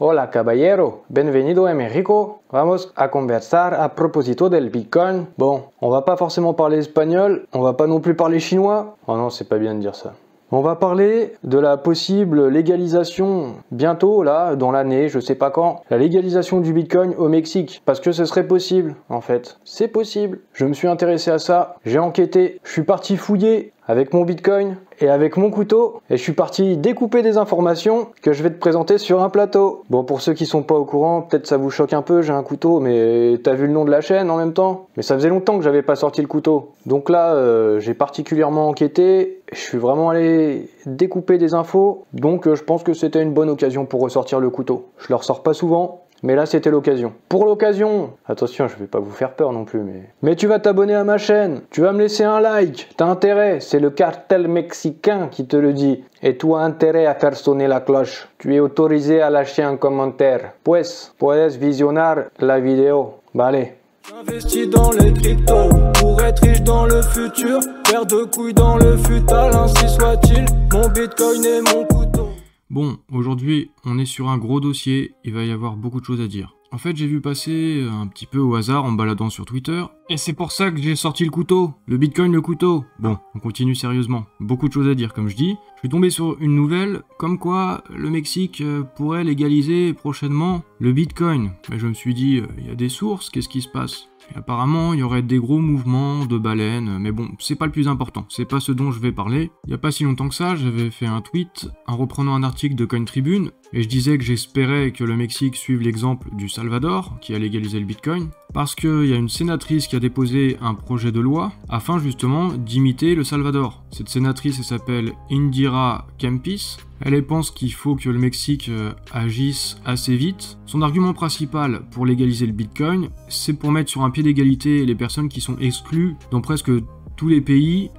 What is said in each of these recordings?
Hola caballero, bienvenido a México. Vamos a conversar a propósito del Bitcoin. Bon, on va pas forcément parler espagnol, on va pas non plus parler chinois. Oh non, c'est pas bien de dire ça. On va parler de la possible légalisation bientôt, là, dans l'année, je sais pas quand, la légalisation du Bitcoin au Mexique. Parce que ce serait possible, en fait. C'est possible. Je me suis intéressé à ça, j'ai enquêté, je suis parti fouiller avec mon Bitcoin et avec mon couteau, et je suis parti découper des informations que je vais te présenter sur un plateau. Bon, pour ceux qui sont pas au courant, peut-être ça vous choque un peu, j'ai un couteau, mais t'as vu le nom de la chaîne en même temps? Mais ça faisait longtemps que j'avais pas sorti le couteau. Donc là, j'ai particulièrement enquêté, je suis vraiment allé découper des infos, donc je pense que c'était une bonne occasion pour ressortir le couteau. Je le ressors pas souvent, mais là c'était l'occasion. Pour l'occasion, attention, je vais pas vous faire peur non plus, mais tu vas t'abonner à ma chaîne, tu vas me laisser un like, t'as intérêt, c'est le cartel mexicain qui te le dit. Et tu as intérêt à faire sonner la cloche. Tu es autorisé à lâcher un commentaire. Pues, puedes visionar la vidéo. Bah allez. J'investis dans les cryptos pour être riche dans le futur. Paire de couilles dans le futal, ainsi soit-il. Mon bitcoin et mon couteau. Bon, aujourd'hui, on est sur un gros dossier, il va y avoir beaucoup de choses à dire. En fait, j'ai vu passer un petit peu au hasard en me baladant sur Twitter, et c'est pour ça que j'ai sorti le couteau. Le Bitcoin, le couteau. Bon, on continue sérieusement. Beaucoup de choses à dire, comme je dis. Je suis tombé sur une nouvelle, comme quoi le Mexique pourrait légaliser prochainement le Bitcoin. Mais je me suis dit, il y a des sources, qu'est-ce qui se passe ? Et apparemment, il y aurait des gros mouvements de baleines, mais bon, c'est pas le plus important, c'est pas ce dont je vais parler. Il y a pas si longtemps que ça, j'avais fait un tweet en reprenant un article de Coin Tribune, et je disais que j'espérais que le Mexique suive l'exemple du Salvador, qui a légalisé le Bitcoin, parce qu'il y a une sénatrice qui a déposé un projet de loi afin justement d'imiter le Salvador. Cette sénatrice, elle s'appelle Indira Kempis. Elle pense qu'il faut que le Mexique agisse assez vite. Son argument principal pour légaliser le Bitcoin, c'est pour mettre sur un pied d'égalité les personnes qui sont exclues dans presque tous les pays,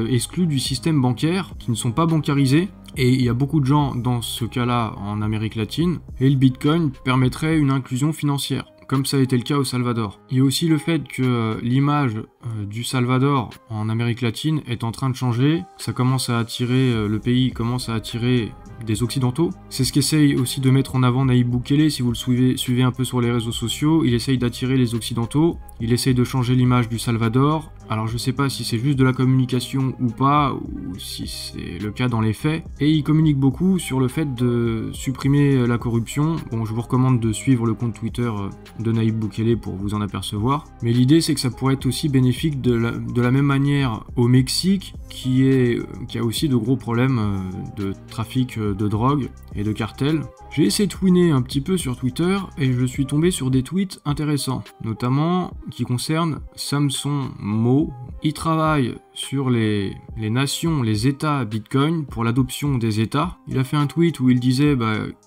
exclues du système bancaire, qui ne sont pas bancarisés. Et il y a beaucoup de gens dans ce cas-là en Amérique latine, et le Bitcoin permettrait une inclusion financière, comme ça a été le cas au Salvador. Il y a aussi le fait que l'image du Salvador en Amérique latine est en train de changer, ça commence à attirer, le pays commence à attirer des Occidentaux. C'est ce qu'essaye aussi de mettre en avant Nayib Bukele, si vous le suivez un peu sur les réseaux sociaux, il essaye d'attirer les Occidentaux, il essaye de changer l'image du Salvador. Alors je sais pas si c'est juste de la communication ou pas, ou si c'est le cas dans les faits, et il communique beaucoup sur le fait de supprimer la corruption. Bon, je vous recommande de suivre le compte Twitter de Nayib Bukele pour vous en apercevoir, mais l'idée c'est que ça pourrait être aussi bénéfique de la même manière au Mexique, qui a aussi de gros problèmes de trafic de drogue et de cartels. J'ai essayé de fouiner un petit peu sur Twitter et je suis tombé sur des tweets intéressants, notamment qui concernent Samson Mow. Il travaille sur les nations, les États Bitcoin pour l'adoption des États. Il a fait un tweet où il disait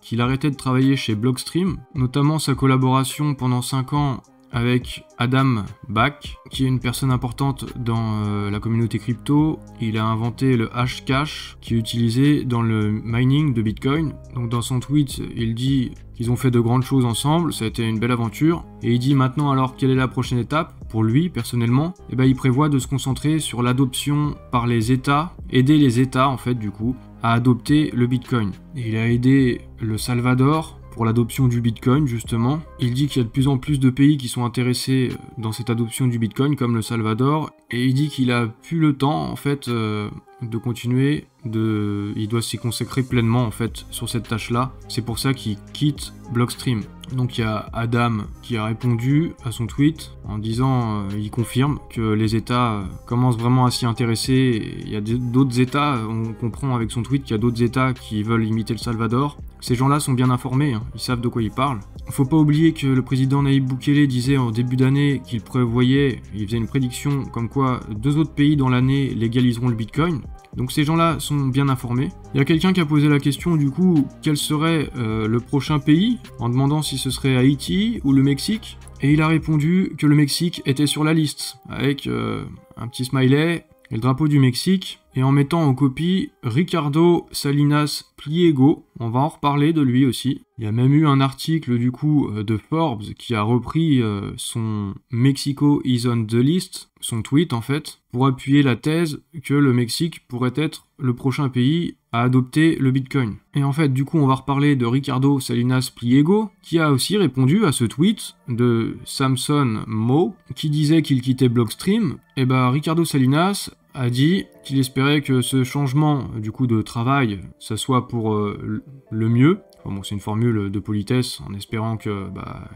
qu'il arrêtait de travailler chez Blockstream, notamment sa collaboration pendant 5 ans avec Adam Back, qui est une personne importante dans la communauté crypto. Il a inventé le Hashcash, qui est utilisé dans le mining de Bitcoin. Donc dans son tweet, il dit qu'ils ont fait de grandes choses ensemble, ça a été une belle aventure. Et il dit maintenant alors quelle est la prochaine étape pour lui personnellement. Et il prévoit de se concentrer sur l'adoption par les États, aider les États en fait du coup, à adopter le Bitcoin. Et il a aidé le Salvador pour l'adoption du Bitcoin justement. Il dit qu'il y a de plus en plus de pays qui sont intéressés dans cette adoption du Bitcoin comme le Salvador, et il dit qu'il a plus le temps en fait de continuer, il doit s'y consacrer pleinement en fait sur cette tâche-là. C'est pour ça qu'il quitte Blockstream. Donc il y a Adam qui a répondu à son tweet en disant, il confirme que les États commencent vraiment à s'y intéresser. Il y a d'autres États, on comprend avec son tweet qu'il y a d'autres États qui veulent imiter le Salvador. Ces gens-là sont bien informés, ils savent de quoi ils parlent. Faut pas oublier que le président Nayib Bukele disait en début d'année qu'il prévoyait, il faisait une prédiction comme quoi 2 autres pays dans l'année légaliseront le Bitcoin. Donc ces gens-là sont bien informés. Il y a quelqu'un qui a posé la question du coup, quel serait le prochain pays, en demandant si ce serait Haïti ou le Mexique. Et il a répondu que le Mexique était sur la liste, avec un petit smiley et le drapeau du Mexique, et en mettant en copie Ricardo Salinas Pliego. On va en reparler de lui aussi. Il y a même eu un article du coup de Forbes qui a repris son Mexico is on the list, son tweet en fait, pour appuyer la thèse que le Mexique pourrait être le prochain pays à adopter le Bitcoin. Et en fait, du coup, on va reparler de Ricardo Salinas Pliego, qui a aussi répondu à ce tweet de Samson Moe, qui disait qu'il quittait Blockstream. Et bah, Ricardo Salinas a dit qu'il espérait que ce changement du coup de travail, ça soit pour le mieux. Enfin bon, c'est une formule de politesse en espérant que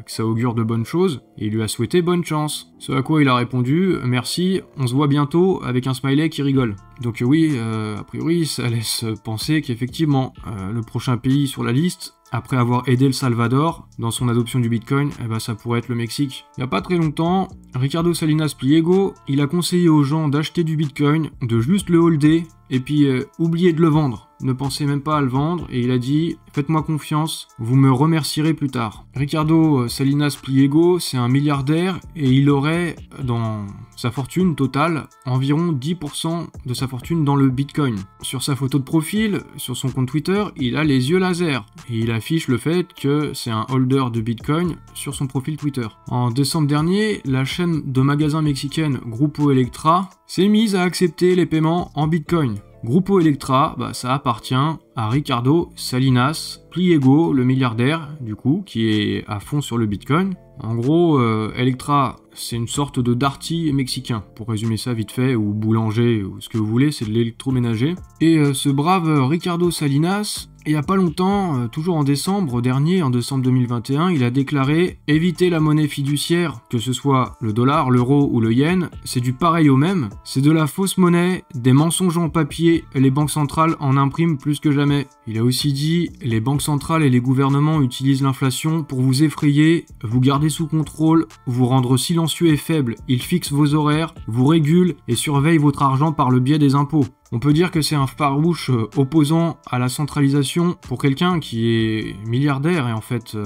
ça augure de bonnes choses, et il lui a souhaité bonne chance. Ce à quoi il a répondu « Merci, on se voit bientôt » avec un smiley qui rigole. Donc oui, a priori, ça laisse penser qu'effectivement, le prochain pays sur la liste, après avoir aidé le Salvador dans son adoption du Bitcoin, ça pourrait être le Mexique. Il n'y a pas très longtemps, Ricardo Salinas Pliego, il a conseillé aux gens d'acheter du Bitcoin, de juste le holder, et puis oublier de le vendre. Ne pensez même pas à le vendre, et il a dit « Faites-moi confiance, vous me remercierez plus tard ». Ricardo Salinas Pliego, c'est un milliardaire, et il aurait, dans sa fortune totale, environ 10% de sa fortune dans le Bitcoin. Sur sa photo de profil, sur son compte Twitter, il a les yeux laser, et il affiche le fait que c'est un holder de Bitcoin sur son profil Twitter. En décembre dernier, la chaîne de magasins mexicaine Grupo Electra s'est mise à accepter les paiements en Bitcoin. Grupo Electra, ça appartient à Ricardo Salinas Pliego, le milliardaire, du coup, qui est à fond sur le Bitcoin. En gros, Electra, c'est une sorte de Darty mexicain, pour résumer ça vite fait, ou boulanger, ou ce que vous voulez, c'est de l'électroménager. Et ce brave Ricardo Salinas, il n'y a pas longtemps, toujours en décembre dernier, en décembre 2021, il a déclaré « Éviter la monnaie fiduciaire, que ce soit le dollar, l'euro ou le yen, c'est du pareil au même, c'est de la fausse monnaie, des mensonges en papier, et les banques centrales en impriment plus que jamais. » Il a aussi dit « Les banques centrales et les gouvernements utilisent l'inflation pour vous effrayer, vous garder sous contrôle, vous rendre silencieux et faible, ils fixent vos horaires, vous régulent et surveillent votre argent par le biais des impôts. » On peut dire que c'est un farouche opposant à la centralisation pour quelqu'un qui est milliardaire et en fait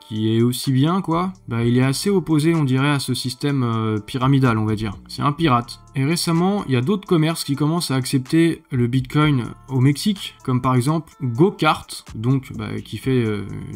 qui est aussi bien quoi. Il est assez opposé on dirait à ce système pyramidal on va dire. C'est un pirate. Et récemment, il y a d'autres commerces qui commencent à accepter le Bitcoin au Mexique, comme par exemple Go-Kart, donc qui fait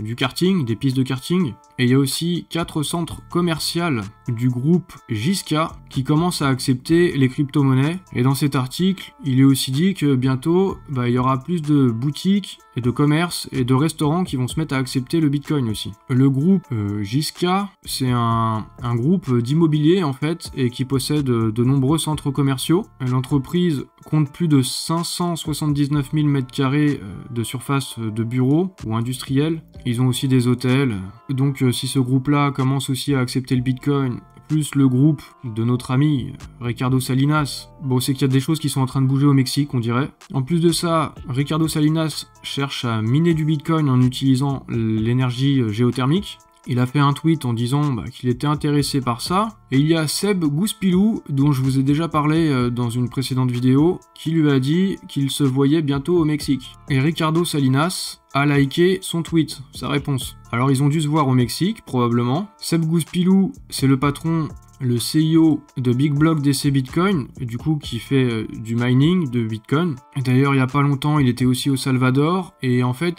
du karting, des pistes de karting. Et il y a aussi 4 centres commerciaux du groupe Giska qui commencent à accepter les crypto-monnaies. Et dans cet article, il est aussi dit que bientôt, il y aura plus de boutiques et de commerces et de restaurants qui vont se mettre à accepter le Bitcoin aussi. Le groupe Giska, c'est un groupe d'immobilier en fait, et qui possède de nombreux centres commerciaux. L'entreprise compte plus de 579 000 m² de surface de bureaux ou industriels. Ils ont aussi des hôtels. Donc si ce groupe-là commence aussi à accepter le Bitcoin, plus le groupe de notre ami Ricardo Salinas, c'est qu'il y a des choses qui sont en train de bouger au Mexique, on dirait. En plus de ça, Ricardo Salinas cherche à miner du Bitcoin en utilisant l'énergie géothermique. Il a fait un tweet en disant qu'il était intéressé par ça. Et il y a Seb Gouspilou, dont je vous ai déjà parlé dans une précédente vidéo, qui lui a dit qu'il se voyait bientôt au Mexique. Et Ricardo Salinas a liké son tweet, sa réponse. Alors ils ont dû se voir au Mexique, probablement. Seb Gouspilou, c'est le patron, le CIO de Big Block DC Bitcoin, du coup qui fait du mining de Bitcoin. D'ailleurs il y a pas longtemps il était aussi au Salvador, et en fait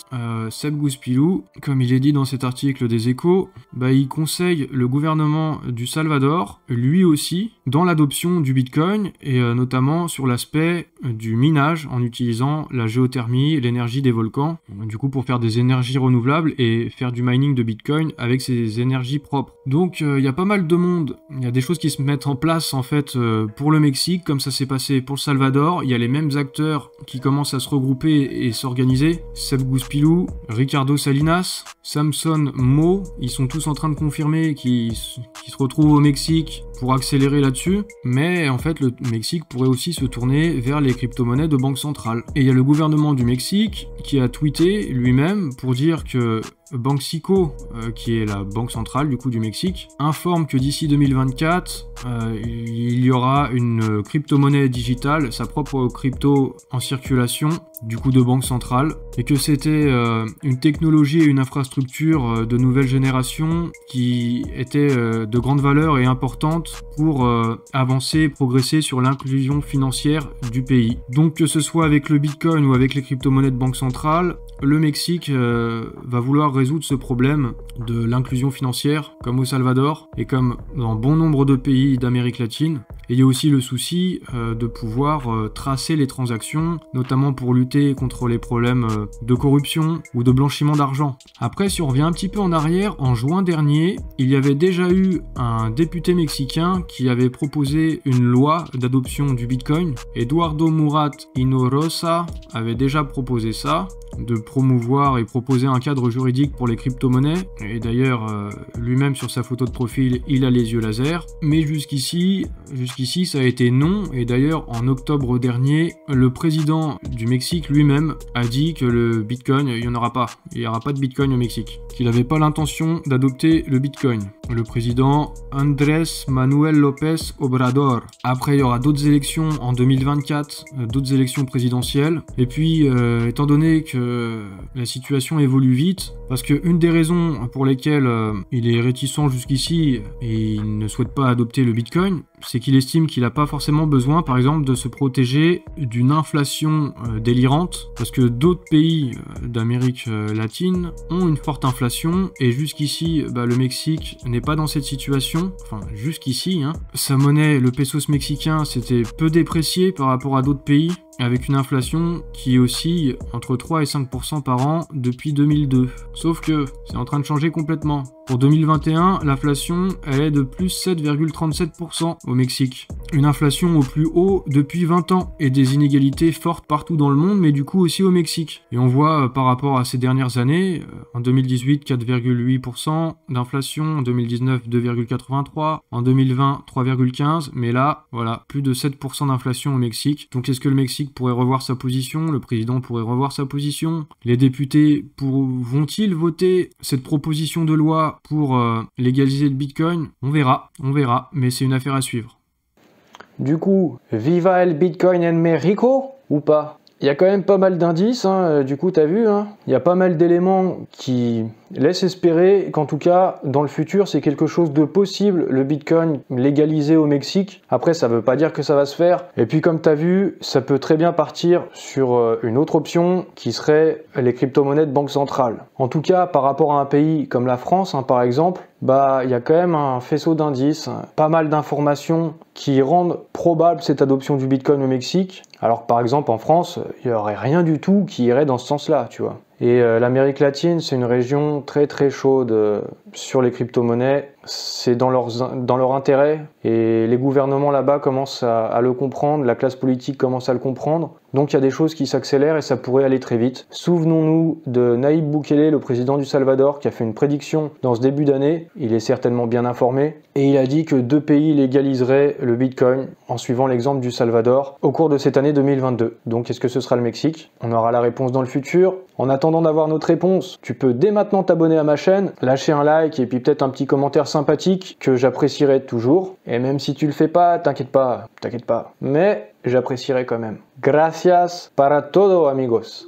Seb Gouspilou, comme il est dit dans cet article des Échos, il conseille le gouvernement du Salvador, lui aussi, dans l'adoption du Bitcoin, et notamment sur l'aspect du minage en utilisant la géothermie, l'énergie des volcans, du coup pour faire des énergies renouvelables et faire du mining de Bitcoin avec ces énergies propres. Donc il y a pas mal de monde, il y a des choses qui se mettent en place en fait pour le Mexique, comme ça s'est passé pour le Salvador. Il y a les mêmes acteurs qui commencent à se regrouper et s'organiser. Seb Gouspilou, Ricardo Salinas, Samson Moe, ils sont tous en train de confirmer qu'ils se retrouvent au Mexique pour accélérer là-dessus. Mais en fait le Mexique pourrait aussi se tourner vers les crypto-monnaies de banque centrale. Et il y a le gouvernement du Mexique qui a tweeté lui-même pour dire que Banxico, qui est la banque centrale du coup du Mexique, informe que d'ici 2024, il y aura une crypto-monnaie digitale, sa propre crypto en circulation, du coup de banque centrale, et que c'était une technologie et une infrastructure de nouvelle génération qui était de grande valeur et importante pour avancer et progresser sur l'inclusion financière du pays. Donc que ce soit avec le Bitcoin ou avec les crypto-monnaies de banque centrale, le Mexique va vouloir résoudre ce problème de l'inclusion financière, comme au Salvador et comme dans bon nombre de pays d'Amérique latine. Et il y a aussi le souci de pouvoir tracer les transactions, notamment pour lutter contre les problèmes de corruption ou de blanchiment d'argent. Après, si on revient un petit peu en arrière, en juin dernier, il y avait déjà eu un député mexicain qui avait proposé une loi d'adoption du Bitcoin. Eduardo Murat Hinojosa avait déjà proposé ça, de promouvoir et proposer un cadre juridique pour les crypto-monnaies. Et d'ailleurs, lui-même sur sa photo de profil, il a les yeux laser. Mais jusqu'ici, ça a été non. Et d'ailleurs, en octobre dernier, le président du Mexique lui-même a dit que le Bitcoin, il n'y en aura pas. Il n'y aura pas de Bitcoin au Mexique. Qu'il n'avait pas l'intention d'adopter le Bitcoin. Le président Andrés Manuel López Obrador. Après, il y aura d'autres élections en 2024, d'autres élections présidentielles. Et puis, étant donné que la situation évolue vite, parce que une des raisons pour lesquelles il est réticent jusqu'ici et il ne souhaite pas adopter le Bitcoin, c'est qu'il estime qu'il n'a pas forcément besoin, par exemple, de se protéger d'une inflation délirante, parce que d'autres pays d'Amérique latine ont une forte inflation, et jusqu'ici, le Mexique n'est pas dans cette situation, enfin jusqu'ici, hein. Sa monnaie, le pesos mexicain, s'était peu déprécié par rapport à d'autres pays, avec une inflation qui oscille entre 3 et 5% par an depuis 2002. Sauf que c'est en train de changer complètement. Pour 2021, l'inflation, elle est de plus 7,37% au Mexique. Une inflation au plus haut depuis 20 ans et des inégalités fortes partout dans le monde, mais du coup aussi au Mexique. Et on voit par rapport à ces dernières années, en 2018, 4,8% d'inflation, en 2019, 2,83%, en 2020, 3,15%, mais là, voilà, plus de 7% d'inflation au Mexique. Donc est-ce que le Mexique pourrait revoir sa position? Le président pourrait revoir sa position? Les députés vont-ils voter cette proposition de loi pour légaliser le Bitcoin? On verra, mais c'est une affaire à suivre. Du coup, viva el Bitcoin en México ou pas? Il y a quand même pas mal d'indices, hein, du coup t'as vu, hein, il y a pas mal d'éléments qui laissent espérer qu'en tout cas, dans le futur, c'est quelque chose de possible, le Bitcoin légalisé au Mexique. Après, ça veut pas dire que ça va se faire. Et puis comme t'as vu, ça peut très bien partir sur une autre option qui serait les crypto-monnaies de banque centrale. En tout cas, par rapport à un pays comme la France, hein, par exemple, il y a quand même un faisceau d'indices, pas mal d'informations qui rendent probable cette adoption du Bitcoin au Mexique. Alors que par exemple en France, il n'y aurait rien du tout qui irait dans ce sens-là, tu vois. Et l'Amérique latine, c'est une région très très chaude sur les crypto-monnaies. C'est dans leur intérêt et les gouvernements là-bas commencent à le comprendre, la classe politique commence à le comprendre. Donc il y a des choses qui s'accélèrent et ça pourrait aller très vite. Souvenons-nous de Nayib Bukele, le président du Salvador, qui a fait une prédiction dans ce début d'année. Il est certainement bien informé. Et il a dit que 2 pays légaliseraient le Bitcoin en suivant l'exemple du Salvador au cours de cette année 2022. Donc est-ce que ce sera le Mexique? On aura la réponse dans le futur. En attendant d'avoir notre réponse, tu peux dès maintenant t'abonner à ma chaîne, lâcher un like et puis peut-être un petit commentaire sympathique que j'apprécierais toujours. Et même si tu le fais pas, t'inquiète pas. Mais j'apprécierais quand même. Gracias para todo, amigos.